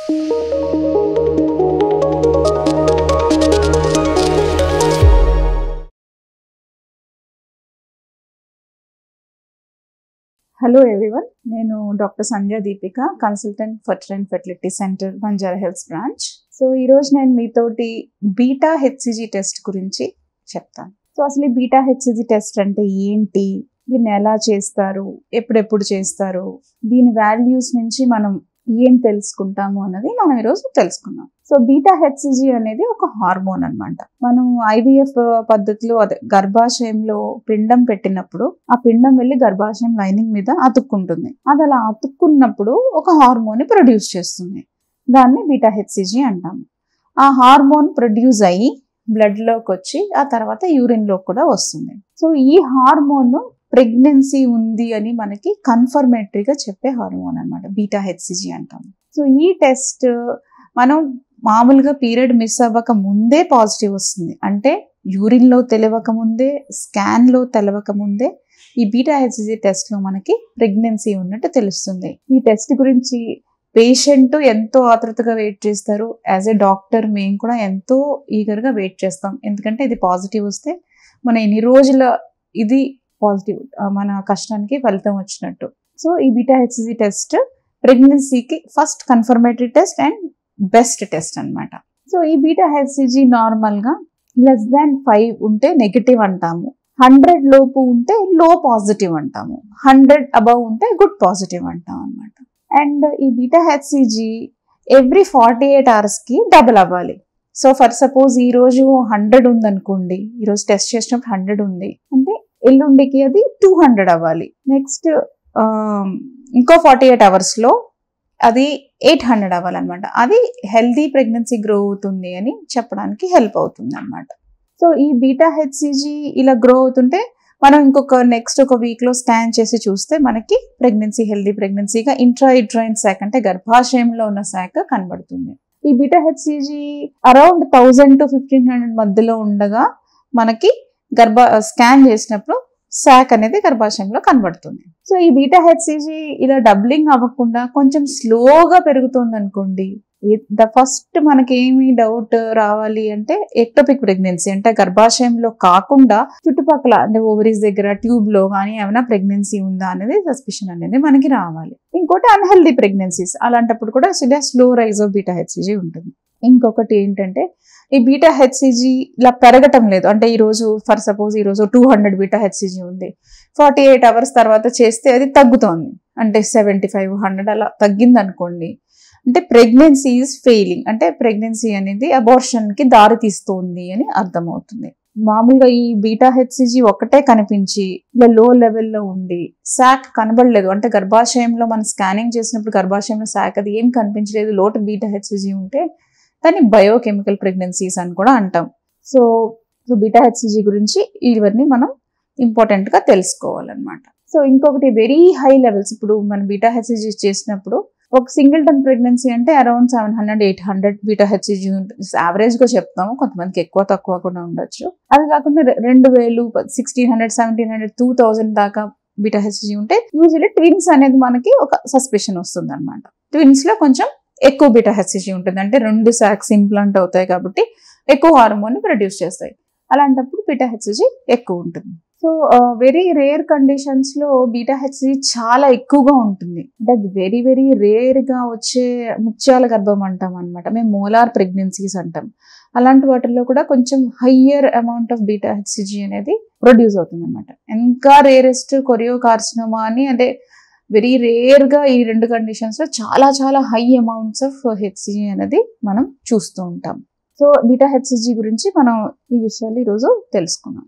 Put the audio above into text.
Hello everyone, నేను doctor Sandhya Deepika, consultant fertility centre Banjara Hills branch. So ఈరోజు నేను మీతోటి బీటా హెచ్సిజీ టెస్ట్ గురించి చెప్తాను. సో అసలు ఈ బీటా హెచ్సిజీ టెస్ట్ అంటే ఏంటి, దీన్ని ఎలా చేస్తారు, ఎప్పుడెప్పుడు చేస్తారు, దీని వాల్యూస్ నుంచి మనం ఏం తెలుసుకుంటాము అన్నది మనం ఈరోజు తెలుసుకుందాం. సో బీటా హెచ్సిజీ అనేది ఒక హార్మోన్ అన్నమాట. మనం ఐవీఎఫ్ పద్ధతిలో అదే గర్భాశయంలో పిండం పెట్టినప్పుడు ఆ పిండం వెళ్ళి గర్భాశయం లైనింగ్ మీద అతుక్కుంటుంది. అది అలా అతుక్కున్నప్పుడు ఒక హార్మోన్ ప్రొడ్యూస్ చేస్తుంది. దాన్ని బీటా హెచ్సిజీ అంటాము. ఆ హార్మోన్ ప్రొడ్యూస్ అయ్యి బ్లడ్ లోకి వచ్చి ఆ తర్వాత యూరిన్ లో కూడా వస్తుంది. సో ఈ హార్మోన్ ప్రెగ్నెన్సీ ఉంది అని మనకి కన్ఫర్మేటరీగా చెప్పే హార్మోన్ అన్నమాట, బీటా హెచ్సిజీ అంటాము. సో ఈ టెస్ట్ మనం మామూలుగా పీరియడ్ మిస్ అవ్వక ముందే పాజిటివ్ వస్తుంది. అంటే యూరిన్ లో తెలవక ముందే, స్కాన్ లో తెలవక ముందే ఈ బీటా హెచ్సిజీ టెస్ట్ లో మనకి ప్రెగ్నెన్సీ ఉన్నట్టు తెలుస్తుంది. ఈ టెస్ట్ గురించి పేషెంట్ ఎంతో ఆతృతగా వెయిట్ చేస్తారు. యాజ్ ఏ డాక్టర్ మేము కూడా ఎంతో ఈగర్గా వెయిట్ చేస్తాం. ఎందుకంటే ఇది పాజిటివ్ వస్తే మన ఎన్ని రోజుల ఇది పాజిటివ్ మన కష్టానికి ఫలితం వచ్చినట్టు. సో ఈ బీటా హెచ్సిజీ టెస్ట్ ప్రెగ్నెన్సీకి first confirmatory test and best test అన్నమాట. సో ఈ బీటా హెచ్సిజీ నార్మల్గా <5 ఉంటే నెగిటివ్ అంటాము, 100 లోపు ఉంటే లో పాజిటివ్ అంటాము, 100 అబవ్ ఉంటే గుడ్ పాజిటివ్ అంటాం అన్నమాట. అండ్ ఈ బీటా హెచ్సిజీ ఎవ్రీ 48 అవర్స్కి డబుల్ అవ్వాలి. సో ఫర్ సపోజ్ ఈరోజు 100 ఉందనుకోండి, ఈరోజు టెస్ట్ చేసినప్పుడు 100 ఉంది అంటే ఎల్లుండికి అది 200 అవ్వాలి. నెక్స్ట్ ఇంకో 48 అవర్స్లో అది 800 అవ్వాలన్నమాట. అది హెల్దీ ప్రెగ్నెన్సీ గ్రో అవుతుంది అని చెప్పడానికి హెల్ప్ అవుతుంది అన్నమాట. సో ఈ బీటా హెచ్సిజీ ఇలా గ్రో అవుతుంటే మనం నెక్స్ట్ ఒక వీక్లో స్కాన్ చేసి చూస్తే మనకి ప్రెగ్నెన్సీ హెల్దీ ప్రెగ్నెన్సీగా ఇంట్రాయిట్రైన్ శాక్ అంటే గర్భాశయంలో ఉన్న శాక్ కనబడుతుంది. ఈ బీటా హెచ్సిజీ అరౌండ్ 1000 to 1500 మధ్యలో ఉండగా మనకి స్కాన్ చేసినప్పుడు శాక్ అనేది గర్భాశయంలో కనబడుతుంది. సో ఈ బీటా హెచ్సిజీ ఇలా డబ్లింగ్ అవ్వకుండా కొంచెం స్లోగా పెరుగుతుంది అనుకోండి, ఫస్ట్ మనకేమి డౌట్ రావాలి అంటే ఎక్టోపిక్ ప్రెగ్నెన్సీ అంటే గర్భాశయంలో కాకుండా చుట్టుపక్కల అంటే ఓవరీస్ దగ్గర ట్యూబ్ లో కానీ ఏమైనా ప్రెగ్నెన్సీ ఉందా అనేది సస్పిషన్ అనేది మనకి రావాలి. ఇంకోటి అన్హెల్దీ ప్రెగ్నెన్సీస్, అలాంటప్పుడు కూడా slow rise of beta HCG ఉంటుంది. ఇంకొకటి ఏంటంటే ఈ బీటా హెచ్సిజీ ఇలా పెరగటం లేదు. అంటే ఈరోజు ఫర్ సపోజ్ ఈరోజు 200 బీటా హెచ్సిజీ ఉంది, 48 అవర్స్ తర్వాత చేస్తే అది తగ్గుతోంది అంటే 75, 100 అలా తగ్గింది అనుకోండి, అంటే ప్రెగ్నెన్సీ ఈజ్ ఫెయిలింగ్, అంటే ప్రెగ్నెన్సీ అనేది అబార్షన్కి దారి తీస్తుంది అని అర్థమవుతుంది. మామూలుగా ఈ బీటా హెచ్సిజీ ఒకటే కనిపించి ఇలా లో లెవెల్లో ఉండి శాక్ కనబడలేదు అంటే గర్భాశయంలో మనం స్కానింగ్ చేసినప్పుడు గర్భాశయంలో శాక్ అది ఏం కనిపించలేదు, లోటు బీటా హెచ్సిజీ ఉంటే దాన్ని బయోకెమికల్ ప్రెగ్నెన్సీస్ అని కూడా అంటాం. సో బీటా హెచ్సిజీ గురించి ఇవన్నీ మనం ఇంపార్టెంట్గా తెలుసుకోవాలన్నమాట. సో ఇంకొకటి వెరీ హై లెవెల్స్, ఇప్పుడు మనం బీటా హెచ్సిజీ చేసినప్పుడు ఒక సింగిల్టన్ ప్రెగ్నెన్సీ అంటే అరౌండ్ 700, 800 బీటా హెచ్సిజీ యావరేజ్గా చెప్తాము, కొంతమందికి ఎక్కువ తక్కువ కూడా ఉండొచ్చు. అది కాకుండా 2000, 1600, 1700, 2000 దాకా బీటా హెచ్సిజీ ఉంటే యూజువల్లీ ట్విన్స్ అనేది మనకి ఒక సస్పెషన్ వస్తుంది అనమాట. ట్విన్స్ లో కొంచెం ఎక్కువ బీటా హెచ్సిజీ ఉంటుంది, అంటే 2 శాక్స్ ఇంప్లాంట్ అవుతాయి కాబట్టి ఎక్కువ హార్మోన్ ప్రొడ్యూస్ చేస్తాయి. అలాంటప్పుడు బీటా హెచ్సిజీ ఎక్కువ ఉంటుంది. సో వెరీ రేర్ కండిషన్స్ లో బీటా హెచ్సిజీ చాలా ఎక్కువగా ఉంటుంది. అంటే అది వెరీ వెరీ రేర్ గా వచ్చే ముత్యాల గర్భం అంటాం అనమాట, మేము మోలార్ ప్రెగ్నెన్సీస్ అంటాం. అలాంటి వాటిల్లో కూడా కొంచెం higher amount of beta HCG అనేది ప్రొడ్యూస్ అవుతుంది అనమాట. ఇంకా రేరెస్ట్ కొరియోకార్సినోమా అని, అంటే వెరీ రేర్ గా ఈ 2 కండిషన్స్ లో చాలా చాలా హై అమౌంట్స్ ఆఫ్ హెచ్సిజీ అనేది మనం చూస్తూ ఉంటాం. సో బీటా హెచ్సిజీ గురించి మనం ఈ విషయాలు ఈరోజు తెలుసుకున్నాం.